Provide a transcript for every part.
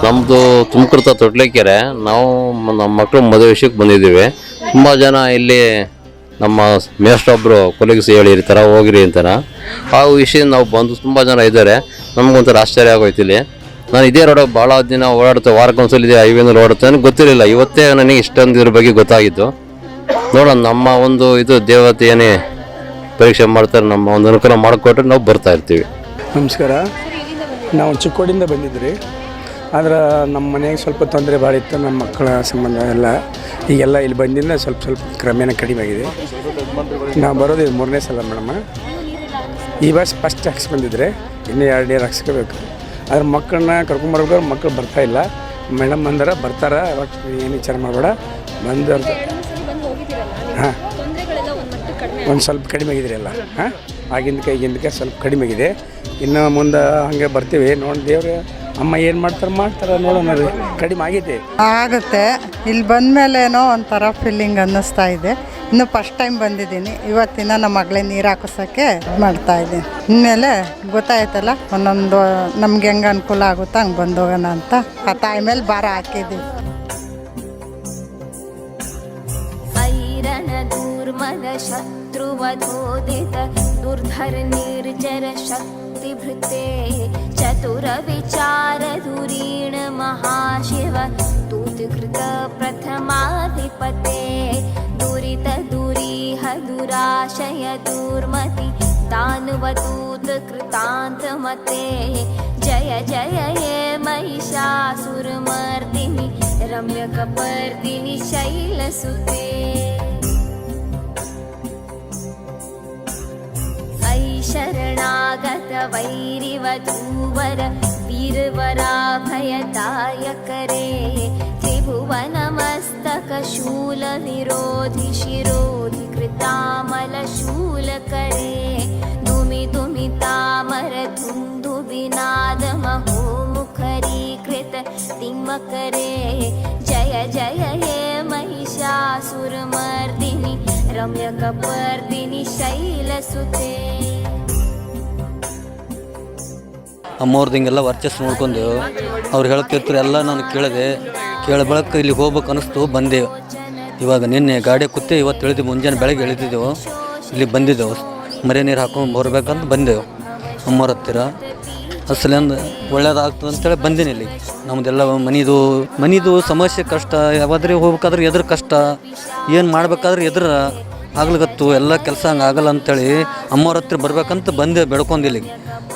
ನಮ್ಮದು ತುಮಕೂರು ತೊಟ್ಲಕೆರೆ. ನಾವು ನಮ್ಮ ಮಕ್ಕಳು ಮದುವೆ ವಿಷಯಕ್ಕೆ ಬಂದಿದ್ದೀವಿ. ತುಂಬ ಜನ ಇಲ್ಲಿ ನಮ್ಮ ಮೇಷ್ಟ್ರೊಬ್ಬರು ಕೊಲೀಗ್ಸ್ ಹೇಳಿರ್ತಾರೆ ಹೋಗಿರಿ ಅಂತಾರೆ. ಆ ವಿಷಯ ನಾವು ಬಂದು ತುಂಬ ಜನ ಇದ್ದಾರೆ. ನಮಗೊಂಥರ ಆಶ್ಚರ್ಯ ಆಗೋಯ್ತು. ಇಲ್ಲಿ ನಾನು ಇದೇ ರೋಡಾಗ ಭಾಳ ದಿನ ಓಡಾಡ್ತೇವೆ, ವಾರಕ್ಕೊಂದ್ಸಲ ಇದೆ ಹೈವೇನಲ್ಲಿ ಓಡುತ್ತೆ ನನಗೆ ಗೊತ್ತಿರಲಿಲ್ಲ. ಇವತ್ತೇ ನನಗೆ ಇಷ್ಟೊಂದು ಇದ್ರ ಬಗ್ಗೆ ಗೊತ್ತಾಗಿತ್ತು. ನೋಡೋಣ, ನಮ್ಮ ಒಂದು ಇದು ದೇವತೆ ಏನೇ ಪರೀಕ್ಷೆ ಮಾಡ್ತಾರೆ, ನಮ್ಮ ಒಂದು ಅನುಕೂಲ ಮಾಡಿಕೊಟ್ರೆ ನಾವು ಬರ್ತಾ ಇರ್ತೀವಿ. ನಮಸ್ಕಾರ. ನಾವು ಚಿಕ್ಕೋಡಿಂದ ಬಂದಿದ್ರಿ. ಆದ್ರೆ ನಮ್ಮ ಮನೆಗೆ ಸ್ವಲ್ಪ ತೊಂದರೆ ಭಾಳ ಇತ್ತು, ನಮ್ಮ ಮಕ್ಕಳ ಸಂಬಂಧ ಎಲ್ಲ. ಈಗೆಲ್ಲ ಇಲ್ಲಿ ಬಂದಿಂದ ಸ್ವಲ್ಪ ಕ್ರಮೇಣ ಕಡಿಮೆ ಆಗಿದೆ. ನಾವು ಬರೋದು ಇದು 3ನೇ ಸಲ ಮೇಡಮ್. ಈ ವರ್ಷ ಫಸ್ಟ್ ಹಾಕ್ಸಿ ಬಂದಿದ್ರೆ ಇನ್ನೂ 2 ಇಯರ್ ಹಾಕ್ಸ್ಕೋಬೇಕು. ಆದ್ರೆ ಮಕ್ಕಳನ್ನ ಕರ್ಕೊಂಬರ್ಬೇಕು, ಮಕ್ಕಳು ಬರ್ತಾಯಿಲ್ಲ. ಮೇಡಮ್ ಬಂದಾರ ಬರ್ತಾರೆ, ಏನು ವಿಚಾರ ಮಾಡಬೇಡ ಬಂದು. ಹಾಂ, ಒಂದು ಸ್ವಲ್ಪ ಕಡಿಮೆ ಆಗಿದ್ರಿ ಎಲ್ಲ. ಹಾಂ, ಆಗಿಂದಕ್ಕೆ ಸ್ವಲ್ಪ ಕಡಿಮೆ ಆಗಿದೆ. ಇನ್ನು ಮುಂದೆ ಹಾಗೆ ಬರ್ತೀವಿ. ನೋಡಿ ದೇವ್ರು ಅಮ್ಮ ಏನು ಮಾಡ್ತಾರೆ ನೋಡೋಣ ರೀ. ಕಡಿಮೆ ಆಗೈತಿ ಆಗುತ್ತೆ. ಇಲ್ಲಿ ಬಂದಮೇಲೇನೋ ಒಂಥರ ಫೀಲಿಂಗ್ ಅನ್ನಿಸ್ತಾ ಇದೆ. ಇನ್ನು ಫಸ್ಟ್ ಟೈಮ್ ಬಂದಿದ್ದೀನಿ. ಇವತ್ತಿನ ನಮ್ಮ ಮಗಳೇ ನೀರು ಹಾಕಿಸೋಕ್ಕೆ ಮಾಡ್ತಾಯಿದ್ದೀನಿ. ಇನ್ಮೇಲೆ ಗೊತ್ತಾಯ್ತಲ್ಲ, ಒಂದೊಂದು ನಮ್ಗೆ ಹೆಂಗೆ ಅನುಕೂಲ ಆಗುತ್ತೋ ಹಂಗೆ ಬಂದೋಗೋಣ ಅಂತ ಆ ತಾಯಿ ಮೇಲೆ ಭಾರ ಹಾಕಿದ್ದೀವಿ. ಶತ್ರುವಧೋದಿತ ದುರ್ಧರ ನಿರ್ಜರ ಶಕ್ತಿಭೃತೆ ಚತುರ ವಿಚಾರ ಧುರೀಣ ಮಹಾಶಿವ ತೂತಕೃತ ಪ್ರಥಮಾಧಿಪತೆ ದುರಿತ ದುರೀಹ ದುರಾಶಯ ದುರ್ಮತಿ ತಾನುವತೂತ ಕೃತಾಂತಮತೆ ಜಯ ಜಯ ಯೇ ಮಹಿಷಾಸುರಮರ್ದಿನಿ ರಮ್ಯಕಪರ್ದಿನಿ ಶೈಲಸುತೆ ಶರಣಾಗತ ವೈರಿವಧೂವರ ವೀರವರಾಭಯದಾಯಕರೇ ತ್ರಿಭುವನಮಸ್ತಕ ಶೂಲ ವಿರೋಧಿ ಶಿರೋಧಿ ಕೃತಾಮಲ ಶೂಲಕರೇ ದುಮಿ ದುಮಿ ತಾಮರ ಧುಂದು ವಿನಾದ ಮಹೋಮುಖರೀಕೃತ ತಿಮ್ಮಕರೇ ಜಯ ಜಯ ಯೇ ಮಹಿಷಾಸುರಮರ್ದಿನಿ ರಮ್ಯಕಪರ್ದಿನಿ ಶೈಲಸುತೆ. ಅಮ್ಮವ್ರದ್ದು ವರ್ಚಸ್ಸು ನೋಡ್ಕೊಂಡು ಅವ್ರು ಹೇಳ್ತಿರ್ತಾರೆ ಎಲ್ಲ ನಾನು ಕೇಳಿದೆ. ಬಳಕ ಇಲ್ಲಿ ಹೋಗ್ಬೇಕು ಅನ್ನಿಸ್ತು, ಬಂದೆವು. ಇವಾಗ ನಿನ್ನೆ ಗಾಡಿ ಕೂತೆ ಇವತ್ತು ಇಳಿದು ಮುಂಜಾನೆ ಬೆಳಗ್ಗೆ ಇಳಿದಿದ್ದೆವು. ಇಲ್ಲಿ ಬಂದಿದ್ದೆವು, ಮರಿ ನೀರು ಹಾಕೊಂಡು ಬರ್ಬೇಕಂತ ಬಂದೆವು ಅಮ್ಮವ್ರ ಹತ್ತಿರ. ಅಸಲಿಂದ ಒಳ್ಳೇದಾಗ್ತದೆ ಅಂತೇಳಿ ಬಂದೀನಿ ಇಲ್ಲಿ. ನಮ್ಮದೆಲ್ಲ ಮನಿದು ಸಮಸ್ಯೆ ಕಷ್ಟ. ಯಾವಾದ್ರೆ ಹೋಗ್ಬೇಕಾದ್ರೆ ಎದುರು ಕಷ್ಟ, ಏನು ಮಾಡ್ಬೇಕಾದ್ರೆ ಎದುರು ಆಗ್ಲಿಗತ್ತು. ಎಲ್ಲ ಕೆಲಸ ಹಂಗೆ ಆಗಲ್ಲ ಅಂಥೇಳಿ ಅಮ್ಮವ್ರ ಹತ್ರ ಬರ್ಬೇಕಂತ ಬಂದೆ ಬೆಳ್ಕೊಂಡಿಲ್ಲಿ.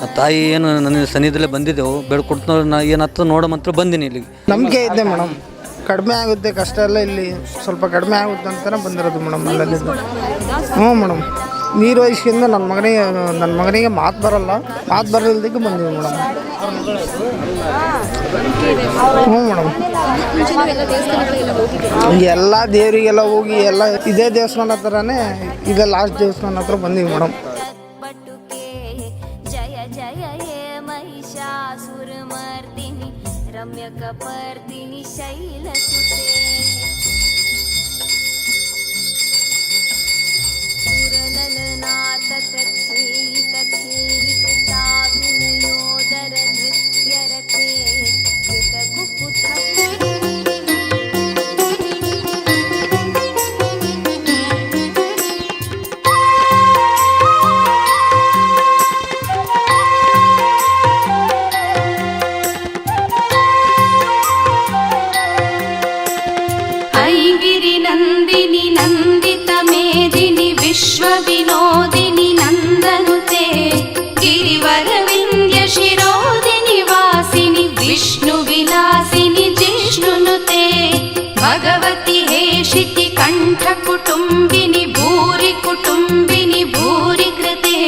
ಆ ತಾಯಿ ಏನು ನನ್ನ ಸನ್ನಿಧಲ್ಲೇ ಬಂದಿದ್ದೆವು, ಬೆಳ್ಕೊಡ್ತ ನಾ ಏನಾಗ್ತದೆ ನೋಡಮಂತ್ರ ಬಂದೀನಿ ಇಲ್ಲಿಗೆ. ನಮಗೆ ಇದೆ ಮೇಡಮ್, ಕಡಿಮೆ ಆಗುತ್ತೆ ಕಷ್ಟ ಎಲ್ಲ ಇಲ್ಲಿ ಸ್ವಲ್ಪ ಕಡಿಮೆ ಆಗುತ್ತೆ ಅಂತಲೇ ಬಂದಿರೋದು ಮೇಡಮ್. ಅಲ್ಲಿಂದ ಹ್ಞೂ ಮೇಡಮ್, ನೀರು ವಯಸ್ಸಿಂದ ನನ್ನ ಮಗನಿಗೆ ಮಾತು ಬರಲ್ದಕ್ಕೆ ಬಂದಿವಿ ಮೇಡಮ್. ಹ್ಞೂ ಮೇಡಮ್, ಎಲ್ಲ ದೇವರಿಗೆಲ್ಲ ಹೋಗಿ ಎಲ್ಲ ಇದೇ ದೇವಸ್ಥಾನ ಹತ್ರನೇ, ಇದೇ ಲಾಸ್ಟ್ ದೇವಸ್ಥಾನ ಹತ್ರ ಬಂದೀವಿ ಮೇಡಮ್. ಜಯ ಜಯ ಯೇ ಮಹಿಷಾಸುರಮರ್ದಿನಿ ರಮ್ಯಕಪರ್ದಿನಿ ಶೈಲಸುತೆ ಸುರನಲನಾಥ ತಚ್ಛೇಲಿ ತಚ್ಛೇಲಿ ಕೃತಾಭಿನಯೋದರ ನೃತ್ಯರತೆ ಕೃತ ಕುಕುತ ನಂದಿನಿ ನಂದಿತ ಮೇದಿನಿ ವಿಶ್ವ ವಿನೋದಿನಿ ನಂದನುತೆ ಗಿರಿವರ ವಿಂಧ್ಯ ಶಿರೋದಿನಿ ವಾಸಿನಿ ವಿಷ್ಣು ವಿಲಾಸಿನಿ ಜಿಷ್ಣುನುತೆ ಭಗವತಿ ಹೇಷಿತಿ ಕಂಠ ಕುಟುಂಬಿನಿ ಭೂರಿ ಕುಟುಂಬಿನಿ ಭೂರಿ ಕೃತೆ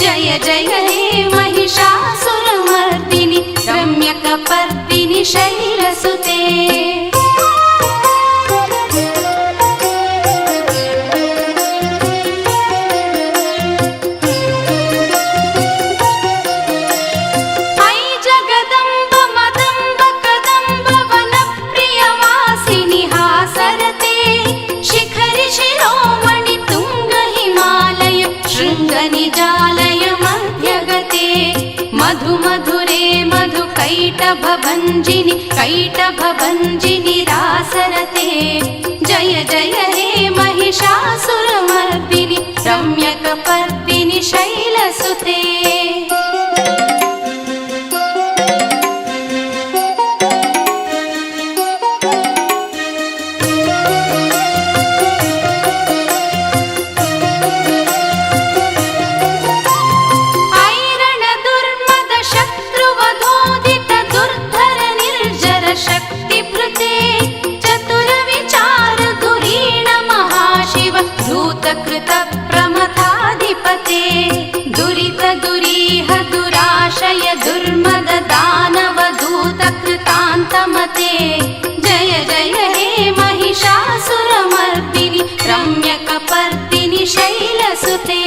ಜಯ ಜಯ ಹೇ ಮಹಿಷಾಸುರಮರ್ದಿನಿ ರಮ್ಯಕಪರ್ದಿನಿ ಶೈಲಸುತೆ. निजालय मध्यगते मधु मधुरे मधु कैट कैटभभञ्जिनि कैटभभञ्जिनि रासरते जय जय हे महिषासुरमर्दिनि रम्यकपर्दिनि शैलसुते प्रमथाधिपते दुरित दुरीह दुराशय दुर्मद दानव दूत कृतान्तमते जय जय हे महिषासुरमर्दिनि रम्यकपर्दिनि शैलसुते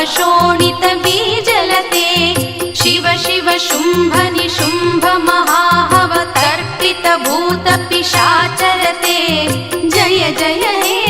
शोणित बीजलते शिव शिव शुम्भ निशुम्भ महाहव तर्पित भूत पिशाचरते जय जय हे